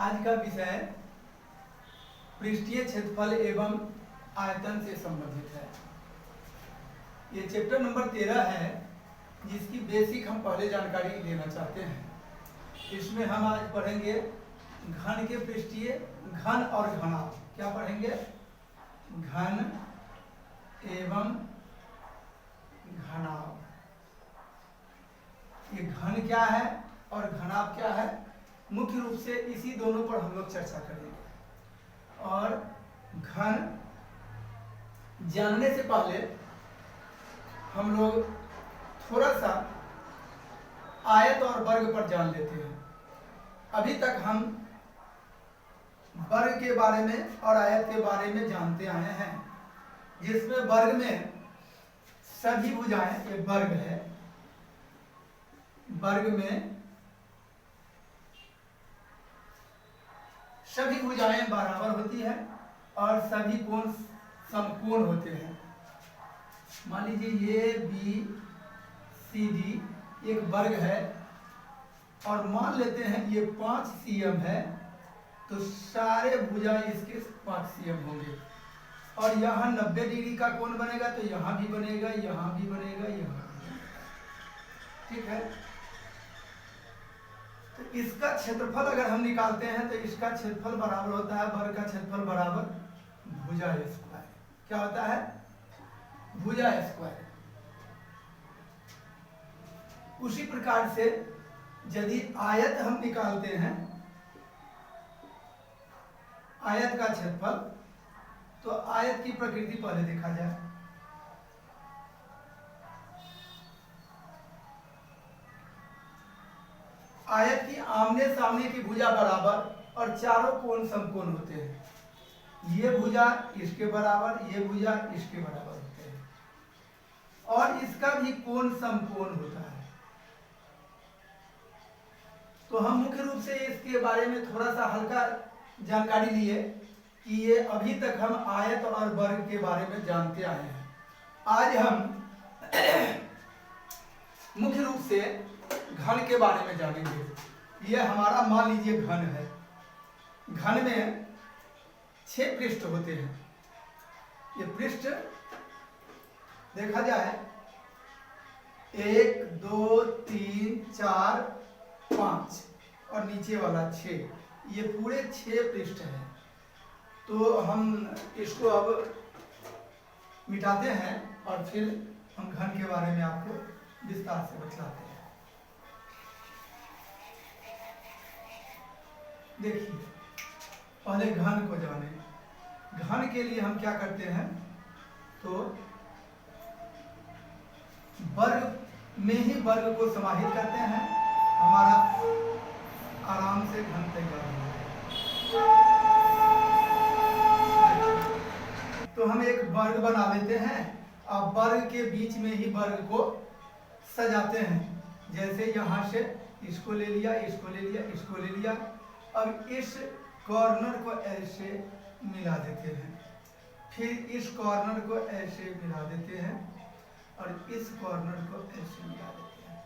आज का विषय पृष्ठीय क्षेत्रफल एवं आयतन से संबंधित है। ये चैप्टर नंबर 13 है, जिसकी बेसिक हम पहले जानकारी लेना चाहते हैं। इसमें हम आज पढ़ेंगे घन के पृष्ठीय, घन और घनाभ। क्या पढ़ेंगे? घन एवं घनाभ। ये घन क्या है और घनाभ क्या है, मुख्य रूप से इसी दोनों पर हम लोग चर्चा करेंगे। और घन जानने से पहले हम लोग थोड़ा सा आयत और वर्ग पर जान लेते हैं। अभी तक हम वर्ग के बारे में और आयत के बारे में जानते आए हैं, जिसमें वर्ग में सभी भुजाएं, ये वर्ग है, वर्ग में सभी भुजाएं बराबर होती है और सभी कोण समकोण होते हैं। मान लीजिए ये बी सी डी एक वर्ग है और मान लेते हैं ये 5 cm है, तो सारे भुजा इसके 5 cm होंगे। और यहाँ 90 डिग्री का कोण बनेगा, तो यहाँ भी बनेगा, यहाँ भी बनेगा, यहाँ भी बनेगा। ठीक है। तो इसका क्षेत्रफल अगर हम निकालते हैं तो इसका क्षेत्रफल बराबर होता है वर्ग का क्षेत्रफल बराबर भुजा स्क्वायर। क्या होता है? भुजा स्क्वायर। उसी प्रकार से यदि आयत हम निकालते हैं, आयत का क्षेत्रफल, तो आयत की प्रकृति पहले देखा जाए। आयत की आमने सामने की भुजा बराबर और चारों कोण समकोण होते हैं। ये भुजा इसके बराबर, ये भुजा इसके बराबर होते हैं, और इसका भी कोण समकोण होता है। तो हम मुख्य रूप से इसके बारे में थोड़ा सा हल्का जानकारी लिए कि ये अभी तक हम आयत और वर्ग के बारे में जानते आए हैं। आज हम मुख्य रूप से घन के बारे में जानेंगे। यह हमारा मान लीजिए घन है। घन में 6 पृष्ठ होते हैं। ये पृष्ठ देखा जाए 1 2 3 4 5 और नीचे वाला 6, ये पूरे 6 पृष्ठ हैं। तो हम इसको अब मिटाते हैं और फिर हम घन के बारे में आपको विस्तार से बतलाते हैं। देखिए, पहले घन को जाने। घन के लिए हम क्या करते हैं, तो वर्ग में ही वर्ग को समाहित करते हैं, हमारा आराम से घन तैयार हो जाएगा। तो हम एक वर्ग बना लेते हैं। अब वर्ग के बीच में ही वर्ग को सजाते हैं। जैसे यहाँ से इसको ले लिया, इसको ले लिया, इसको ले लिया। अब इस कॉर्नर को ऐसे मिला देते हैं, फिर इस कॉर्नर को ऐसे मिला देते हैं, और इस कॉर्नर को ऐसे मिला देते हैं।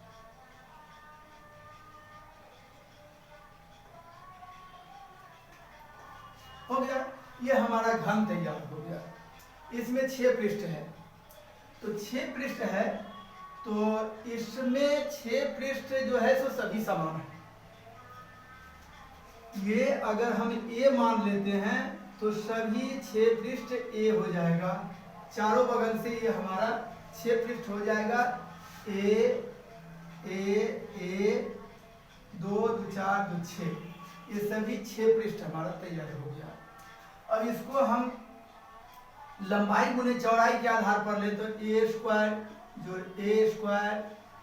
हो गया, ये हमारा घन तैयार हो गया। इसमें 6 पृष्ठ है, तो 6 पृष्ठ है, तो इसमें 6 पृष्ठ जो है सो सभी समान है। ये अगर हम ए मान लेते हैं तो सभी 6 पृष्ठ ए हो जाएगा। चारों बगल से ये हमारा 6 पृष्ठ हो जाएगा। ए ए ए 2 2 4 2 6, ये सभी 6 पृष्ठ हमारा तैयार हो गया। अब इसको हम लंबाई गुने चौड़ाई के आधार पर ले, तो ए स्क्वायर जोड़ ए स्क्वायर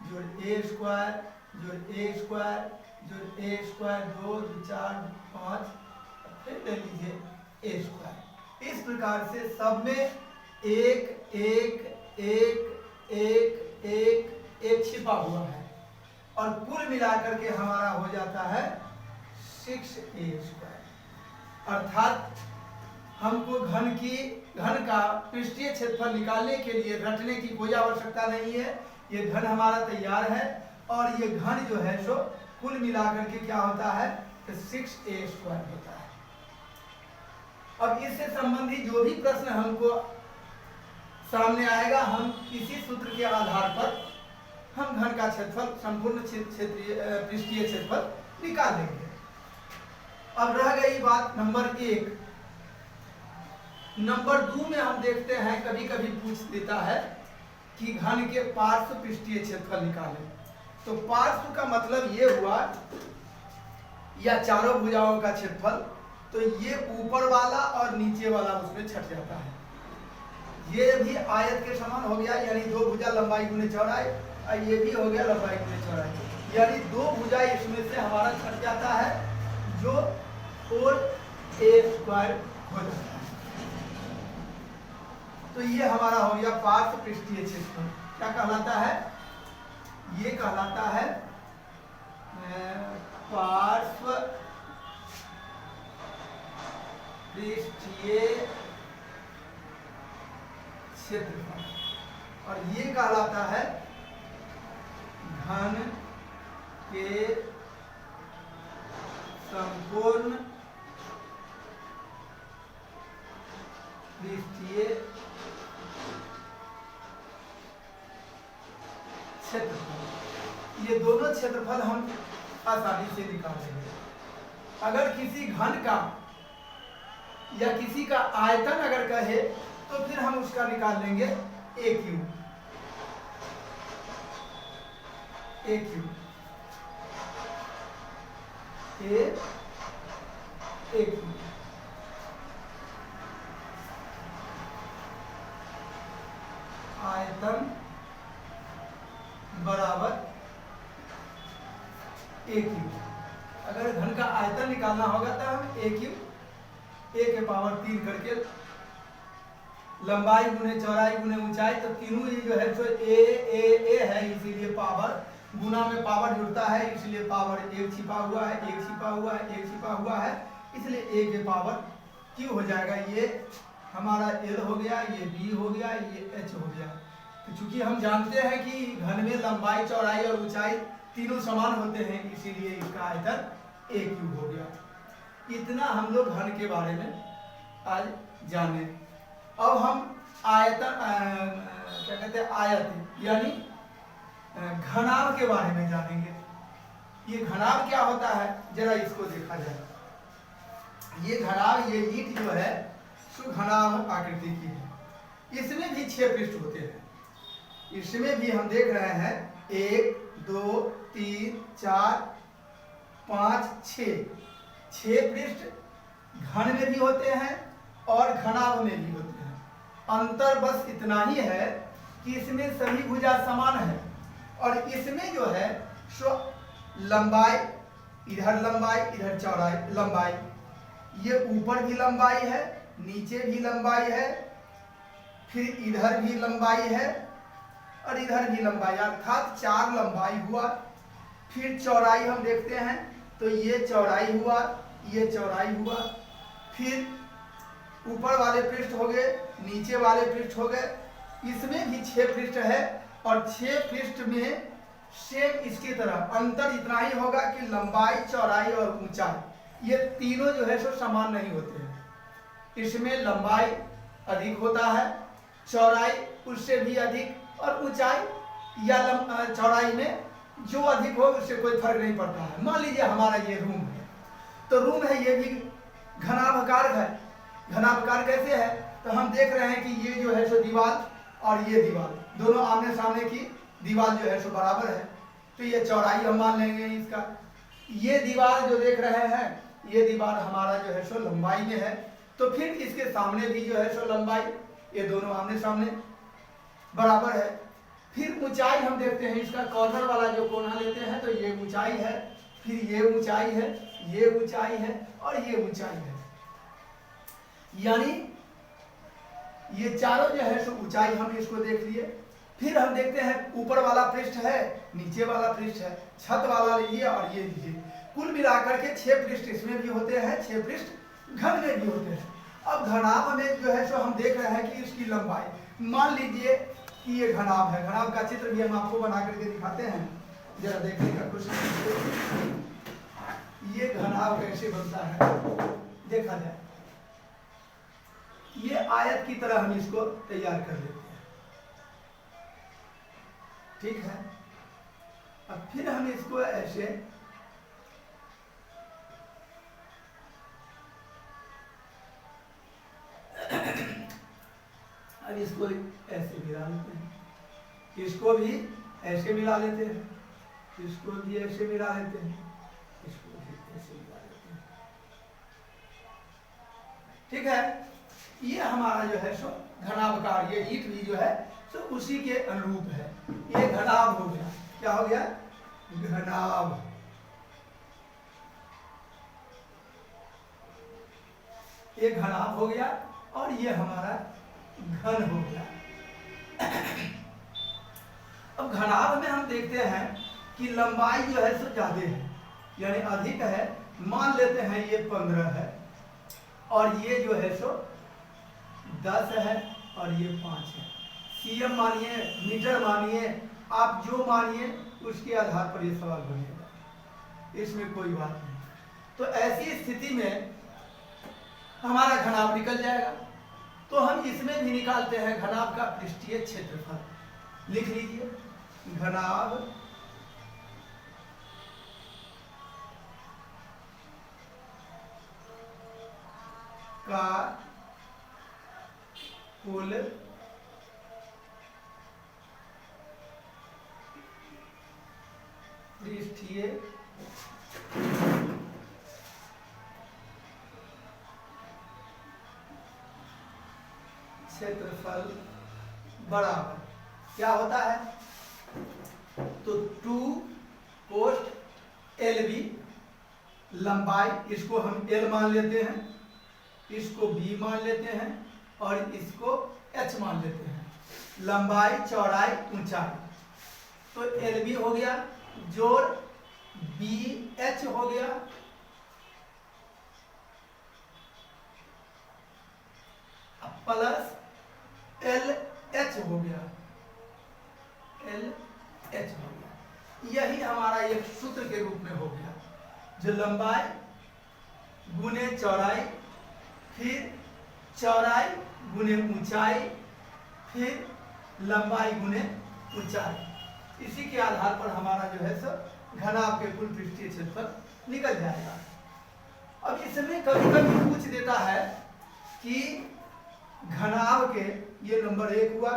जोड़ ए स्क्वायर जोड़ ए स्क्वायर जोड़ ए स्क्वायर 2 2 4 5, फिर ले लीजिए ए स्क्वायर। इस प्रकार से सब में 1 1 1 1 1 1 छिपा हुआ है, और कुल मिलाकर के हमारा हो जाता है 6a स्क्वायर। अर्थात हमको घन का पृष्ठीय क्षेत्रफल निकालने के लिए रटने की कोई आवश्यकता नहीं है। ये घन हमारा तैयार है, और ये घन जो है सो कुल मिलाकर के क्या होता है 6a² होता है। अब इससे संबंधित जो भी प्रश्न हमको सामने आएगा, हम इसी सूत्र के आधार पर हम घन का क्षेत्रफल, संपूर्ण क्षेत्रीय पृष्ठीय क्षेत्रफल निकाल लेंगे। अब रह गई बात नंबर 1। नंबर 2 में हम देखते हैं कभी कभी पूछ देता है कि घन के पार्श्व पृष्ठीय क्षेत्रफल निकालें। तो पार्श्व का मतलब ये हुआ या चारों भुजाओं का क्षेत्रफल, तो ये ऊपर वाला और नीचे वाला उसमें छट जाता है। ये भी आयत के समान हो गया, यानी 2 भुजा लंबाई गुने चौड़ाई, और ये भी हो गया लंबाई गुने चौड़ाई, यानी 2 भुजा इसमें से हमारा छट जाता है, जो 4a² हो जाता है। तो ये हमारा हो गया पार्श्व पृष्ठीय क्षेत्रफल। क्या कहलाता है? ये कहलाता है पार्श्व पृष्ठीय क्षेत्रफल, और ये कहलाता है घन के संपूर्ण पृष्ठीय क्षेत्रफल। ये दोनों क्षेत्रफल हम आसानी से निकाल लेंगे। अगर किसी घन का या किसी का आयतन अगर कहे तो फिर हम उसका निकाल लेंगे AQ। आयतन बराबर AQ। अगर घन का आयतन निकालना होगा तो हम AQ, A के पावर 3 करके लंबाई गुने चौड़ाई गुने ऊंचाई, तो तीनों ही जो है तो ए है, इसीलिए पावर गुना में पावर जुड़ता है, इसलिए पावर 1 छिपा हुआ है, 1 छिपा हुआ है, 1 छिपा हुआ है, इसलिए A के पावर Q हो जाएगा। ये हमारा L हो गया, ये B हो गया, ये H हो गया। तो चूंकि हम जानते हैं कि घन में लंबाई चौड़ाई और ऊंचाई तीनों समान होते हैं, इसीलिए इसका आयतन AQ हो गया। इतना हम लोग घन के बारे में आज जाने। अब हम आयतन क्या कहते हैं, आयत यानी घनाभ के बारे में जानेंगे। ये घनाभ क्या होता है, जरा इसको देखा जाए। ये घनाभ, ये ईंट जो है सुघनाभ आकृति की है। इसमें भी 6 पृष्ठ होते हैं। इसमें भी हम देख रहे हैं 1 2 3 4 5 6 पृष्ठ घन में भी होते हैं और घनाभ में भी होते हैं। अंतर बस इतना ही है कि इसमें सभी भुजा समान है, और इसमें जो है सो लंबाई, इधर चौड़ाई, लंबाई, ये ऊपर भी लंबाई है, नीचे भी लंबाई है, फिर इधर भी लंबाई है और इधर भी लंबाई, अर्थात 4 लंबाई हुआ। फिर चौड़ाई हम देखते हैं तो ये चौड़ाई हुआ, ये चौड़ाई हुआ, फिर ऊपर वाले पृष्ठ हो गए, नीचे वाले पृष्ठ हो गए। इसमें भी 6 पृष्ठ है, और 6 पृष्ठ में सेम इसकी तरह अंतर इतना ही होगा कि लंबाई, चौड़ाई और ऊंचाई ये तीनों जो है सो समान नहीं होते हैं। इसमें लंबाई अधिक होता है, चौड़ाई उससे भी अधिक, और ऊंचाई या चौड़ाई में जो अधिक हो उससे कोई फर्क नहीं पड़ता है। मान लीजिए हमारा ये रूम है, तो रूम है, ये भी घनाभाकार है। घनाभाकार कैसे है, तो हम देख रहे हैं कि ये जो है सो दीवार और ये दीवार दोनों आमने सामने की दीवार जो है सो बराबर है, तो ये चौड़ाई हम मान लेंगे इसका। ये दीवार जो देख रहे हैं, ये दीवार हमारा जो है सो लंबाई में है, तो फिर इसके सामने भी जो है सो लंबाई, ये दोनों आमने सामने बराबर है। फिर ऊंचाई हम देखते हैं, इसका कॉर्नर वाला जो कोना लेते हैं तो ये ऊंचाई है, फिर ये ऊंचाई है, ये ऊंचाई है और ये ऊंचाई है, यानी ये चारों जो है सो ऊंचाई हम इसको देख लिए। फिर हम देखते हैं ऊपर वाला पृष्ठ है, नीचे वाला पृष्ठ है, छत वाला लीजिए और ये लीजिए। कुल मिलाकर के 6 पृष्ठ इसमें भी होते हैं, 6 पृष्ठ घन में भी होते हैं। अब घनाभ में जो है सो हम देख रहे हैं कि इसकी लंबाई, मान लीजिए कि ये घनाभ है। घनाभ का चित्र भी हम आपको बना करके दिखाते हैं, जरा देखने का कोशिश कीजिए। ये घनाभ कैसे बनता है देखा जाए। ये आयत की तरह हम इसको तैयार कर लेते हैं, ठीक है। अब फिर हम इसको ऐसे अब इसको ऐसे मिला लेते हैं, इसको भी ऐसे मिला लेते हैं, इसको भी ऐसे मिला लेते हैं, इसको भी ऐसे मिला लेते हैं, ठीक है। ये हमारा जो है सो घनाभकार, ये ईंट भी जो है सो उसी के अनुरूप है। ये घनाभ हो गया, क्या हो गया? घनाभ। ये घनाभ हो गया और ये हमारा घन हो गया। अब घनाभ में हम देखते हैं कि लंबाई जो है सो ज्यादा है, यानी अधिक है। मान लेते हैं ये 15 है और ये जो है सो 10 है और ये 5 है। सीएम मानिए, मीटर मानिए, आप जो मानिए उसके आधार पर ये सवाल बनेगा, इसमें कोई बात नहीं। तो ऐसी स्थिति में हमारा घनाभ निकल जाएगा। तो हम इसमें भी निकालते हैं घनाभ का पृष्ठीय क्षेत्रफल। लिख लीजिए, घनाभ का कुल पृष्ठीय क्षेत्रफल बराबर क्या होता है? तो 2 कोष्ठ LB, लंबाई इसको हम L मान लेते हैं, इसको B मान लेते हैं और इसको H मान लेते हैं। लंबाई, चौड़ाई, ऊंचाई, तो LB हो गया जोड़ BH हो गया प्लस LH हो गया, LH हो गया। यही हमारा एक सूत्र के रूप में हो गया, जो लंबाई गुने चौड़ाई, फिर चौड़ाई गुने ऊंचाई, फिर लंबाई गुने ऊंचाई। इसी के आधार पर हमारा जो है सो घनाभ के कुल पृष्ठीय क्षेत्रफल निकल जाएगा। अब इसमें कभी कभी पूछ देता है कि घनाभ के, ये नंबर 1 हुआ,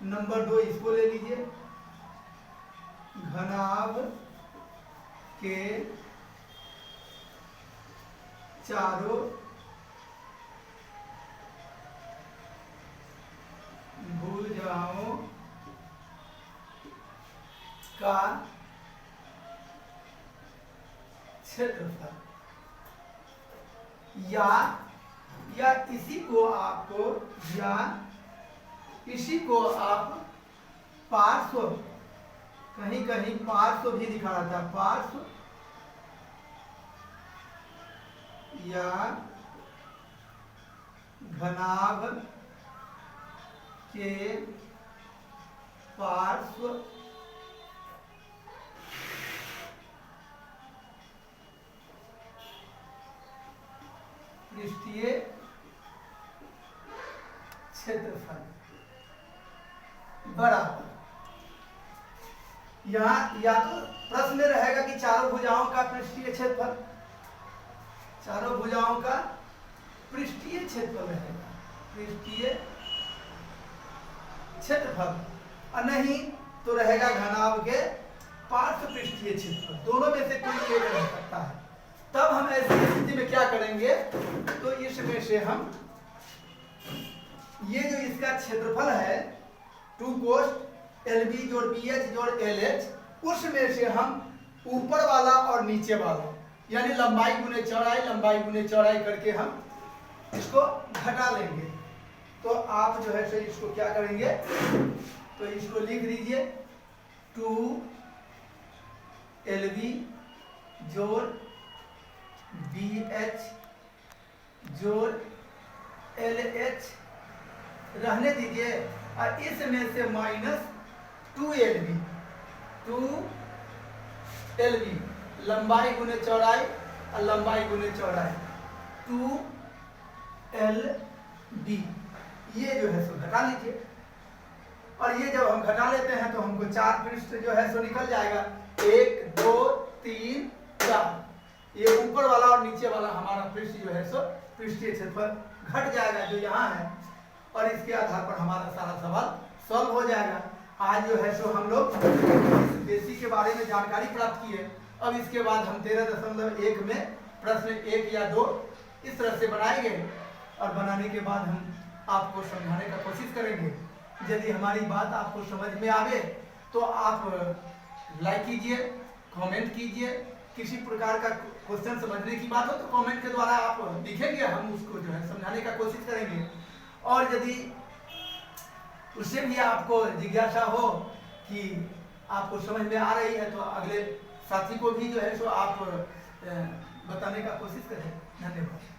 नंबर 2 इसको ले लीजिए, घनाभ के चारों भुजाओं का क्षेत्रफल, या इसी को आप पार्श्व, कहीं कहीं पार्श्व भी दिखा रहा था, पार्श्व या घनाभ के पार्श्व पृष्ठीय क्षेत्रफल बराबर। यहाँ या तो प्रश्न में रहेगा कि चारों भुजाओं का पृष्ठीय क्षेत्रफल, चारों भुजाओं का पृष्ठीय क्षेत्रफल रहेगा, पृष्ठीय क्षेत्रफल, और नहीं तो रहेगा घनाभ के पार्श्व पृष्ठीय क्षेत्रफल। दोनों में से कोई एक रह सकता है। तब हम ऐसी स्थिति में क्या करेंगे? तो इसमें से हम ये जो इसका क्षेत्रफल है 2 कोष्ठ LB जोड़ BH जोड़ LH, उसमें से हम ऊपर वाला और नीचे वाला, यानी लंबाई गुने चौड़ाई, लंबाई गुने चौड़ाई करके हम इसको घटा लेंगे। तो आप जो है सो इसको क्या करेंगे? तो इसको लिख दीजिए 2 LB जोड़ BH जोड़ LH रहने दीजिए, और इसमें से माइनस 2 LB लंबाई गुने चौड़ाई और लंबाई गुने चौड़ाई 2LB। ये जो है सो घटा लीजिए, और ये जब हम घटा लेते हैं तो हमको 4 पृष्ठ जो है सो निकल जाएगा। 1 2 3 4, ये ऊपर वाला और नीचे वाला हमारा पृष्ठ जो है सो पृष्ठीय क्षेत्रफल घट जाएगा जो यहाँ है, और इसके आधार पर हमारा सारा सवाल सॉल्व हो जाएगा। आज जो है सो हम लोग इस बेसिक के बारे में जानकारी प्राप्त की है। अब इसके बाद हम 13.1 में प्रश्न 1 या 2 इस तरह से बनाएंगे, और बनाने के बाद हम आपको समझाने का कोशिश करेंगे। यदि हमारी बात आपको समझ में आवे तो आप लाइक कीजिए, कमेंट कीजिए। किसी प्रकार का क्वेश्चन समझने की बात हो तो कमेंट के द्वारा आप लिखेंगे, हम उसको जो है समझाने का कोशिश करेंगे। और यदि उससे भी आपको जिज्ञासा हो कि आपको समझ में आ रही है तो अगले साथी को भी जो है सो आप बताने का कोशिश करें। धन्यवाद।